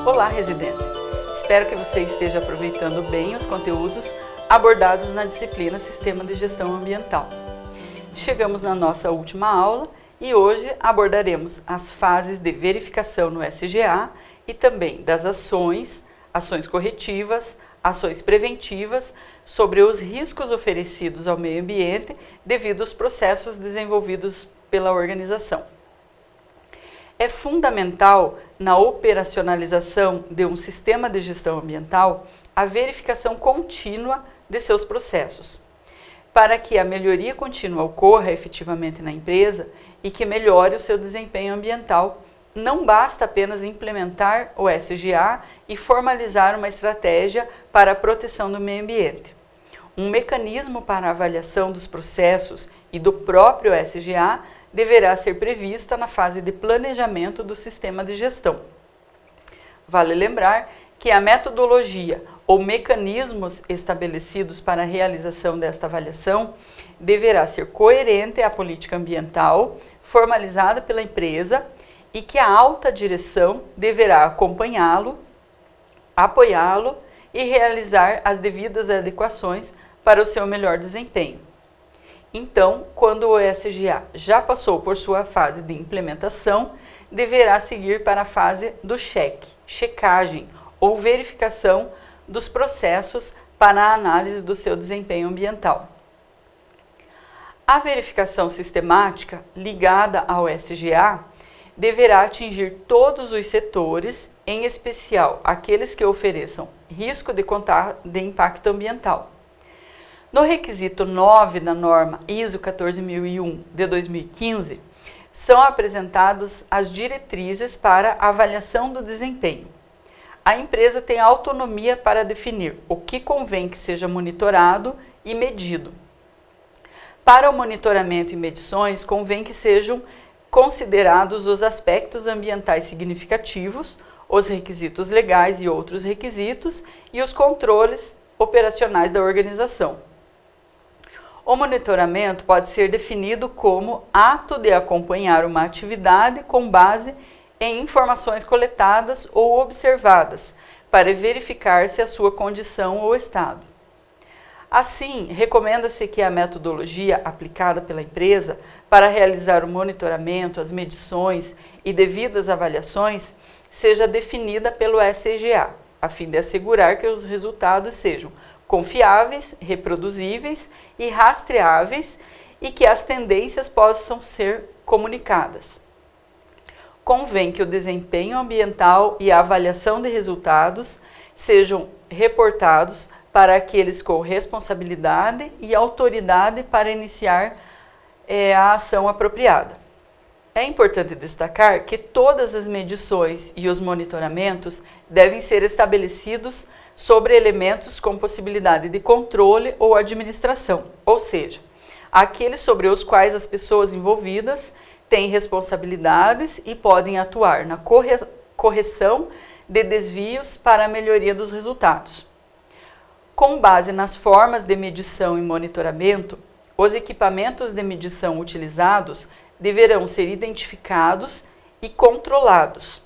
Olá, residente! Espero que você esteja aproveitando bem os conteúdos abordados na disciplina Sistema de Gestão Ambiental. Chegamos na nossa última aula e hoje abordaremos as fases de verificação no SGA e também das ações corretivas, ações preventivas sobre os riscos oferecidos ao meio ambiente devido aos processos desenvolvidos pela organização. É fundamental na operacionalização de um sistema de gestão ambiental a verificação contínua de seus processos, para que a melhoria contínua ocorra efetivamente na empresa e que melhore o seu desempenho ambiental. Não basta apenas implementar o SGA e formalizar uma estratégia para a proteção do meio ambiente. Um mecanismo para a avaliação dos processos e do próprio SGA deverá ser prevista na fase de planejamento do sistema de gestão. Vale lembrar que a metodologia ou mecanismos estabelecidos para a realização desta avaliação deverá ser coerente à política ambiental formalizada pela empresa e que a alta direção deverá acompanhá-lo, apoiá-lo e realizar as devidas adequações para o seu melhor desempenho. Então, quando o SGA já passou por sua fase de implementação, deverá seguir para a fase do checagem ou verificação dos processos para a análise do seu desempenho ambiental. A verificação sistemática ligada ao SGA deverá atingir todos os setores, em especial aqueles que ofereçam risco de impacto ambiental. No requisito 9 da norma ISO 14001 de 2015, são apresentadas as diretrizes para avaliação do desempenho. A empresa tem autonomia para definir o que convém que seja monitorado e medido. Para o monitoramento e medições, convém que sejam considerados os aspectos ambientais significativos, os requisitos legais e outros requisitos e os controles operacionais da organização. O monitoramento pode ser definido como ato de acompanhar uma atividade com base em informações coletadas ou observadas, para verificar-se a sua condição ou estado. Assim, recomenda-se que a metodologia aplicada pela empresa para realizar o monitoramento, as medições e devidas avaliações seja definida pelo SGA, a fim de assegurar que os resultados sejam confiáveis, reproduzíveis e rastreáveis e que as tendências possam ser comunicadas. Convém que o desempenho ambiental e a avaliação de resultados sejam reportados para aqueles com responsabilidade e autoridade para iniciar a ação apropriada. É importante destacar que todas as medições e os monitoramentos devem ser estabelecidos sobre elementos com possibilidade de controle ou administração, ou seja, aqueles sobre os quais as pessoas envolvidas têm responsabilidades e podem atuar na correção de desvios para a melhoria dos resultados. Com base nas formas de medição e monitoramento, os equipamentos de medição utilizados deverão ser identificados e controlados.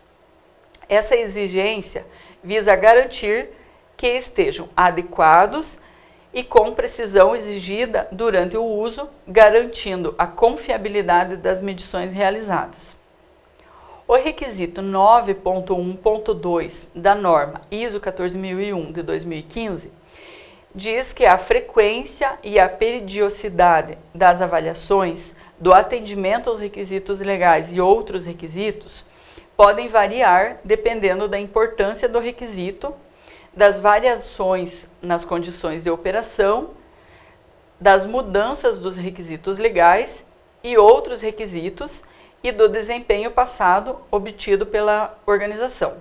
Essa exigência visa garantir que estejam adequados e com precisão exigida durante o uso, garantindo a confiabilidade das medições realizadas. O requisito 9.1.2 da norma ISO 14001 de 2015 diz que a frequência e a periodicidade das avaliações, do atendimento aos requisitos legais e outros requisitos podem variar dependendo da importância do requisito, das variações nas condições de operação, das mudanças dos requisitos legais e outros requisitos e do desempenho passado obtido pela organização.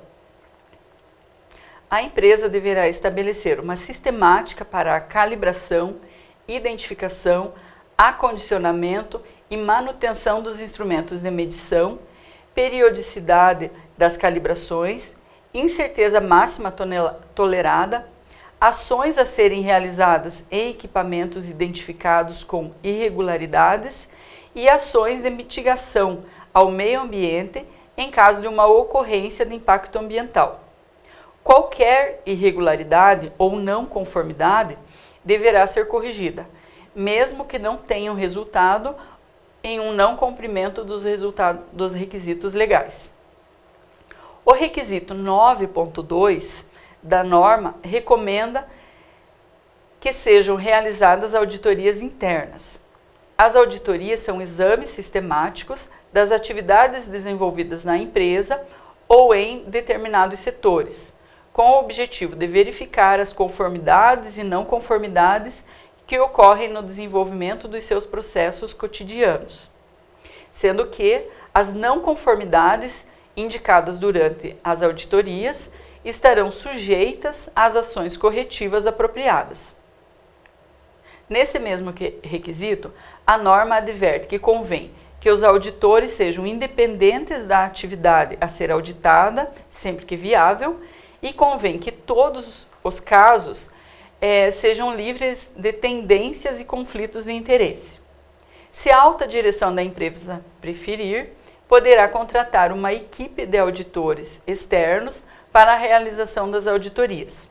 A empresa deverá estabelecer uma sistemática para a calibração, identificação, acondicionamento e manutenção dos instrumentos de medição, periodicidade das calibrações, incerteza máxima tolerada, ações a serem realizadas em equipamentos identificados com irregularidades e ações de mitigação ao meio ambiente em caso de uma ocorrência de impacto ambiental. Qualquer irregularidade ou não conformidade deverá ser corrigida, mesmo que não tenham resultado em um não cumprimento dos requisitos legais. O requisito 9.2 da norma recomenda que sejam realizadas auditorias internas. As auditorias são exames sistemáticos das atividades desenvolvidas na empresa ou em determinados setores, com o objetivo de verificar as conformidades e não conformidades que ocorrem no desenvolvimento dos seus processos cotidianos, sendo que as não conformidades indicadas durante as auditorias estarão sujeitas às ações corretivas apropriadas. Nesse mesmo requisito, a norma adverte que convém que os auditores sejam independentes da atividade a ser auditada, sempre que viável, e convém que todos os casos sejam livres de tendências e conflitos de interesse. Se a alta direção da empresa preferir, poderá contratar uma equipe de auditores externos para a realização das auditorias.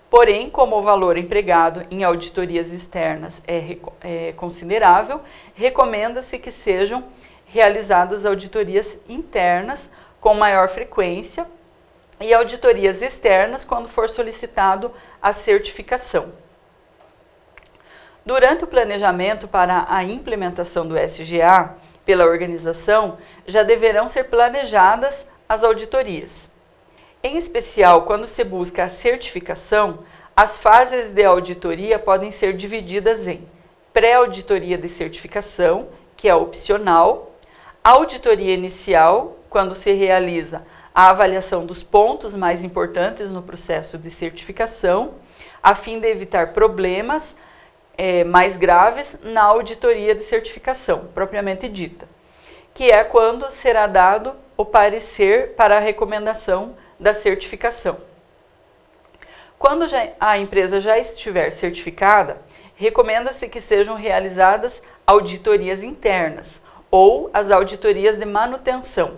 Porém, como o valor empregado em auditorias externas é considerável, recomenda-se que sejam realizadas auditorias internas com maior frequência e auditorias externas quando for solicitado a certificação. Durante o planejamento para a implementação do SGA pela organização, já deverão ser planejadas as auditorias. Em especial, quando se busca a certificação, as fases de auditoria podem ser divididas em pré-auditoria de certificação, que é opcional, auditoria inicial, quando se realiza a avaliação dos pontos mais importantes no processo de certificação, a fim de evitar problemas mais graves na auditoria de certificação, propriamente dita, que é quando será dado o parecer para a recomendação da certificação. Quando a empresa já estiver certificada, recomenda-se que sejam realizadas auditorias internas ou as auditorias de manutenção,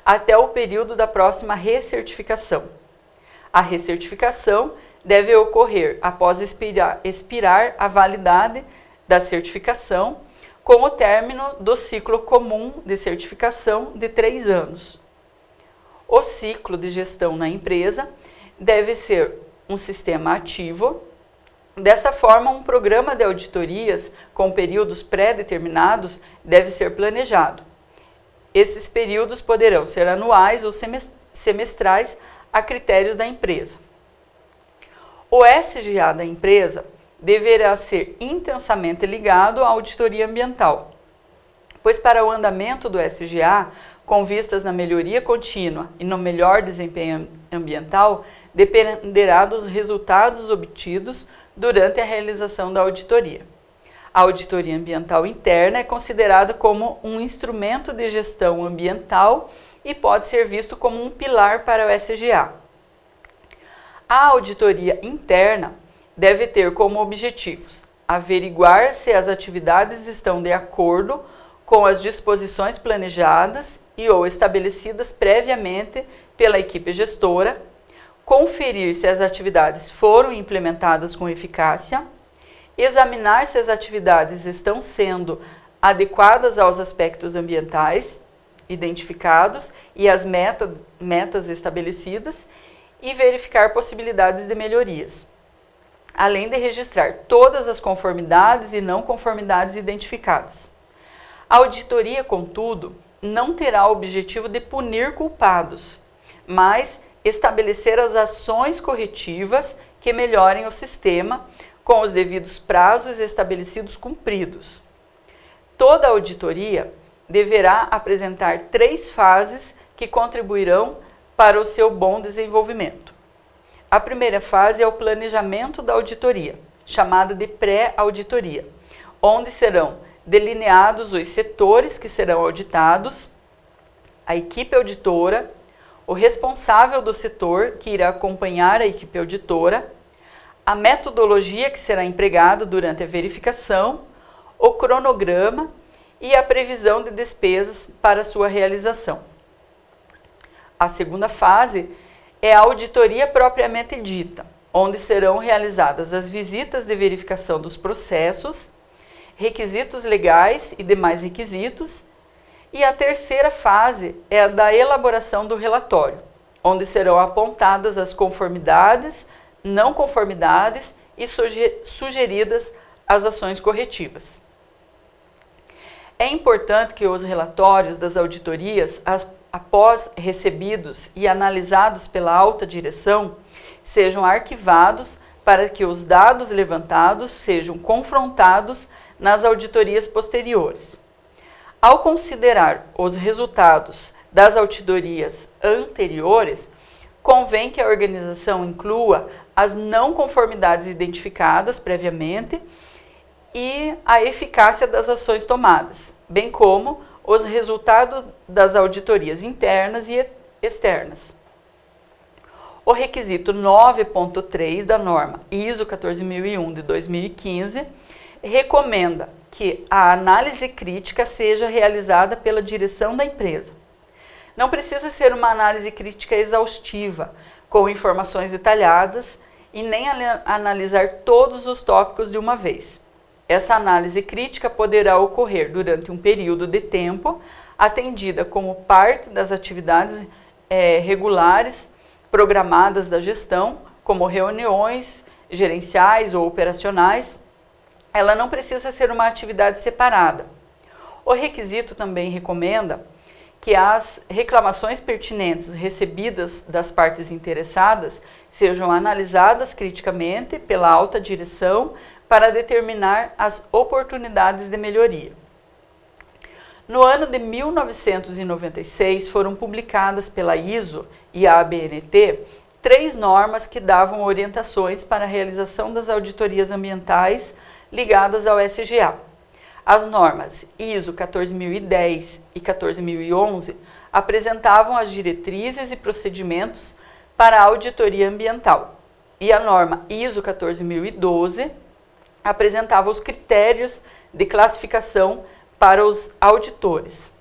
até o período da próxima recertificação. A recertificação deve ocorrer após expirar a validade da certificação, com o término do ciclo comum de certificação de 3 anos. O ciclo de gestão na empresa deve ser um sistema ativo. Dessa forma, um programa de auditorias com períodos pré-determinados deve ser planejado. Esses períodos poderão ser anuais ou semestrais a critérios da empresa. O SGA da empresa deverá ser intensamente ligado à auditoria ambiental, pois para o andamento do SGA, com vistas na melhoria contínua e no melhor desempenho ambiental, dependerá dos resultados obtidos durante a realização da auditoria. A auditoria ambiental interna é considerada como um instrumento de gestão ambiental e pode ser visto como um pilar para o SGA. A auditoria interna deve ter como objetivos averiguar se as atividades estão de acordo com as disposições planejadas e ou estabelecidas previamente pela equipe gestora, conferir se as atividades foram implementadas com eficácia, examinar se as atividades estão sendo adequadas aos aspectos ambientais identificados e às metas estabelecidas e verificar possibilidades de melhorias, além de registrar todas as conformidades e não conformidades identificadas. A auditoria, contudo, não terá o objetivo de punir culpados, mas estabelecer as ações corretivas que melhorem o sistema com os devidos prazos estabelecidos cumpridos. Toda auditoria deverá apresentar 3 fases que contribuirão para o seu bom desenvolvimento. A primeira fase é o planejamento da auditoria, chamada de pré-auditoria, onde serão delineados os setores que serão auditados, a equipe auditora, o responsável do setor que irá acompanhar a equipe auditora, a metodologia que será empregada durante a verificação, o cronograma e a previsão de despesas para sua realização. A segunda fase é a auditoria propriamente dita, onde serão realizadas as visitas de verificação dos processos, requisitos legais e demais requisitos. E a terceira fase é a da elaboração do relatório, onde serão apontadas as conformidades, não conformidades e sugeridas as ações corretivas. É importante que os relatórios das auditorias, após recebidos e analisados pela alta direção, sejam arquivados para que os dados levantados sejam confrontados nas auditorias posteriores. Ao considerar os resultados das auditorias anteriores, convém que a organização inclua as não conformidades identificadas previamente e a eficácia das ações tomadas, bem como os resultados das auditorias internas e externas. O requisito 9.3 da norma ISO 14001 de 2015 recomenda que a análise crítica seja realizada pela direção da empresa. Não precisa ser uma análise crítica exaustiva, com informações detalhadas, e nem analisar todos os tópicos de uma vez. Essa análise crítica poderá ocorrer durante um período de tempo, atendida como parte das atividades regulares programadas da gestão, como reuniões gerenciais ou operacionais. Ela não precisa ser uma atividade separada. O requisito também recomenda que as reclamações pertinentes recebidas das partes interessadas sejam analisadas criticamente pela alta direção para determinar as oportunidades de melhoria. No ano de 1996, foram publicadas pela ISO e a ABNT 3 normas que davam orientações para a realização das auditorias ambientais ligadas ao SGA. As normas ISO 14010 e 14011 apresentavam as diretrizes e procedimentos para a auditoria ambiental, e a norma ISO 14012 apresentava os critérios de classificação para os auditores.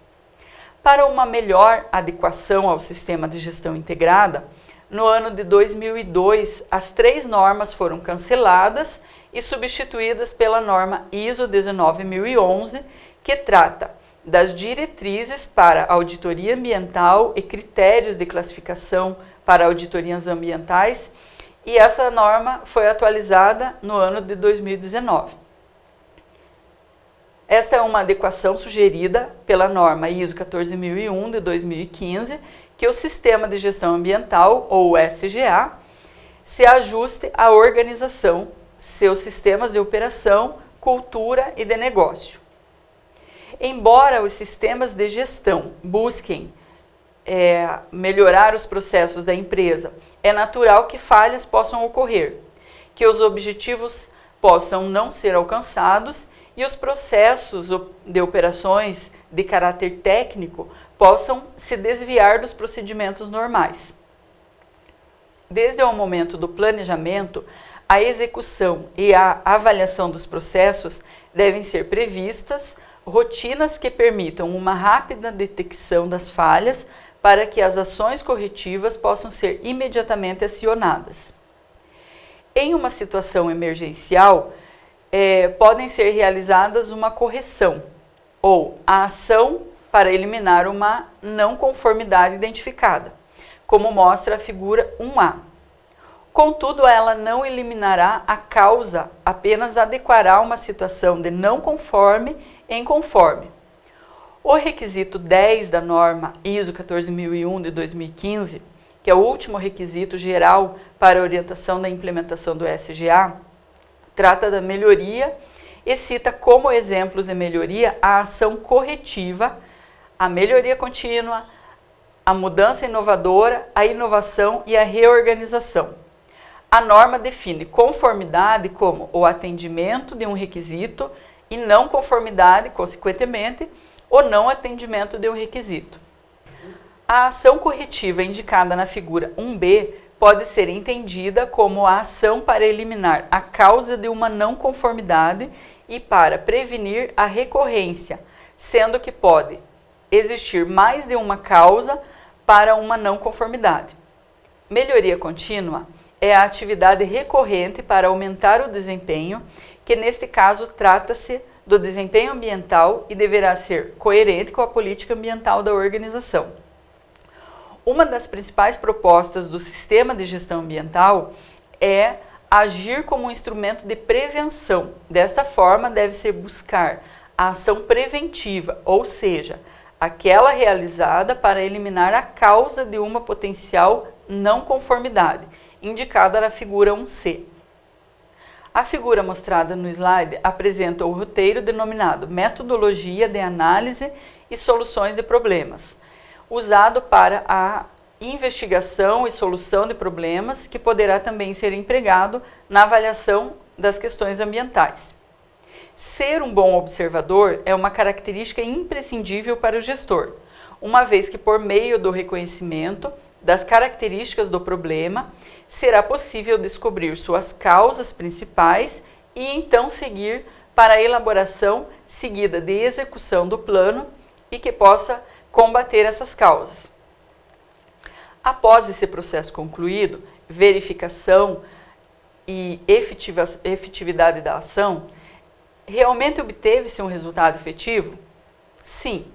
Para uma melhor adequação ao sistema de gestão integrada, no ano de 2002, as 3 normas foram canceladas e substituídas pela norma ISO 19011, que trata das diretrizes para auditoria ambiental e critérios de classificação para auditorias ambientais, e essa norma foi atualizada no ano de 2019. Esta é uma adequação sugerida pela norma ISO 14001 de 2015, que o Sistema de Gestão Ambiental, ou SGA, se ajuste à organização, seus sistemas de operação, cultura e de negócio. Embora os sistemas de gestão busquem melhorar os processos da empresa, é natural que falhas possam ocorrer, que os objetivos possam não ser alcançados e os processos de operações de caráter técnico possam se desviar dos procedimentos normais. Desde o momento do planejamento, a execução e a avaliação dos processos devem ser previstas rotinas que permitam uma rápida detecção das falhas para que as ações corretivas possam ser imediatamente acionadas. Em uma situação emergencial, podem ser realizadas uma correção ou a ação para eliminar uma não conformidade identificada, como mostra a figura 1A. Contudo, ela não eliminará a causa, apenas adequará uma situação de não conforme em conforme. O requisito 10 da norma ISO 14001 de 2015, que é o último requisito geral para a orientação da implementação do SGA, trata da melhoria e cita como exemplos de melhoria a ação corretiva, a melhoria contínua, a mudança inovadora, a inovação e a reorganização. A norma define conformidade como o atendimento de um requisito e não conformidade, consequentemente, o não atendimento de um requisito. A ação corretiva indicada na figura 1B pode ser entendida como a ação para eliminar a causa de uma não conformidade e para prevenir a recorrência, sendo que pode existir mais de uma causa para uma não conformidade. Melhoria contínua é a atividade recorrente para aumentar o desempenho, que neste caso trata-se do desempenho ambiental e deverá ser coerente com a política ambiental da organização. Uma das principais propostas do sistema de gestão ambiental é agir como um instrumento de prevenção. Desta forma, deve-se buscar a ação preventiva, ou seja, aquela realizada para eliminar a causa de uma potencial não conformidade, indicada na figura 1C. A figura mostrada no slide apresenta o roteiro denominado Metodologia de Análise e Soluções de Problemas, usado para a investigação e solução de problemas, que poderá também ser empregado na avaliação das questões ambientais. Ser um bom observador é uma característica imprescindível para o gestor, uma vez que, por meio do reconhecimento das características do problema, será possível descobrir suas causas principais e então seguir para a elaboração seguida de execução do plano e que possa combater essas causas. Após esse processo concluído, verificação e efetividade da ação, realmente obteve-se um resultado efetivo? Sim.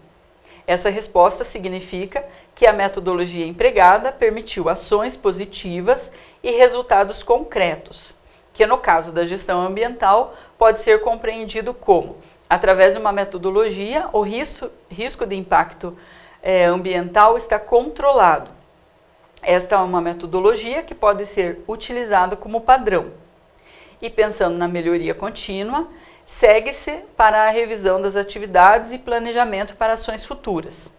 Essa resposta significa que a metodologia empregada permitiu ações positivas e resultados concretos, que no caso da gestão ambiental pode ser compreendido como, através de uma metodologia, o risco de impacto ambiental está controlado. Esta é uma metodologia que pode ser utilizada como padrão. E pensando na melhoria contínua, segue-se para a revisão das atividades e planejamento para ações futuras.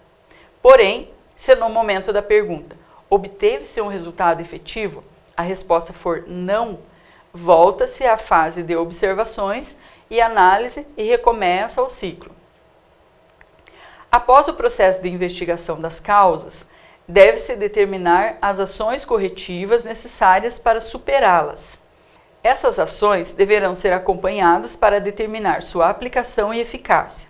Porém, se no momento da pergunta obteve-se um resultado efetivo, a resposta for não, volta-se à fase de observações e análise e recomeça o ciclo. Após o processo de investigação das causas, deve-se determinar as ações corretivas necessárias para superá-las. Essas ações deverão ser acompanhadas para determinar sua aplicação e eficácia.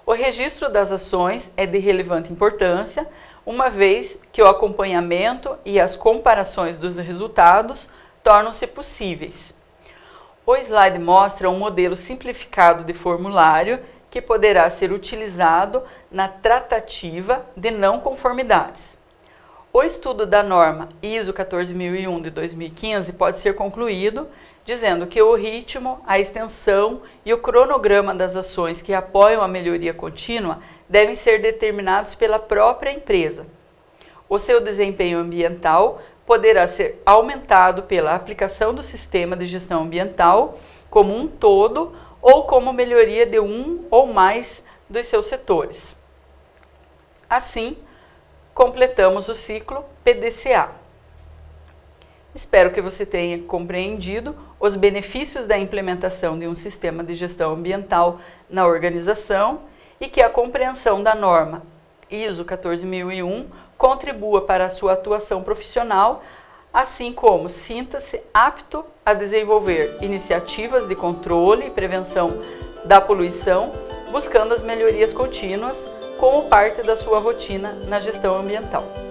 O registro das ações é de relevante importância, uma vez que o acompanhamento e as comparações dos resultados tornam-se possíveis. O slide mostra um modelo simplificado de formulário que poderá ser utilizado na tratativa de não conformidades. O estudo da norma ISO 14001 de 2015 pode ser concluído dizendo que o ritmo, a extensão e o cronograma das ações que apoiam a melhoria contínua devem ser determinados pela própria empresa. O seu desempenho ambiental poderá ser aumentado pela aplicação do sistema de gestão ambiental como um todo ou como melhoria de um ou mais dos seus setores. Assim, completamos o ciclo PDCA. Espero que você tenha compreendido os benefícios da implementação de um sistema de gestão ambiental na organização e que a compreensão da norma ISO 14001 contribua para a sua atuação profissional, assim como sinta-se apto a desenvolver iniciativas de controle e prevenção da poluição, buscando as melhorias contínuas como parte da sua rotina na gestão ambiental.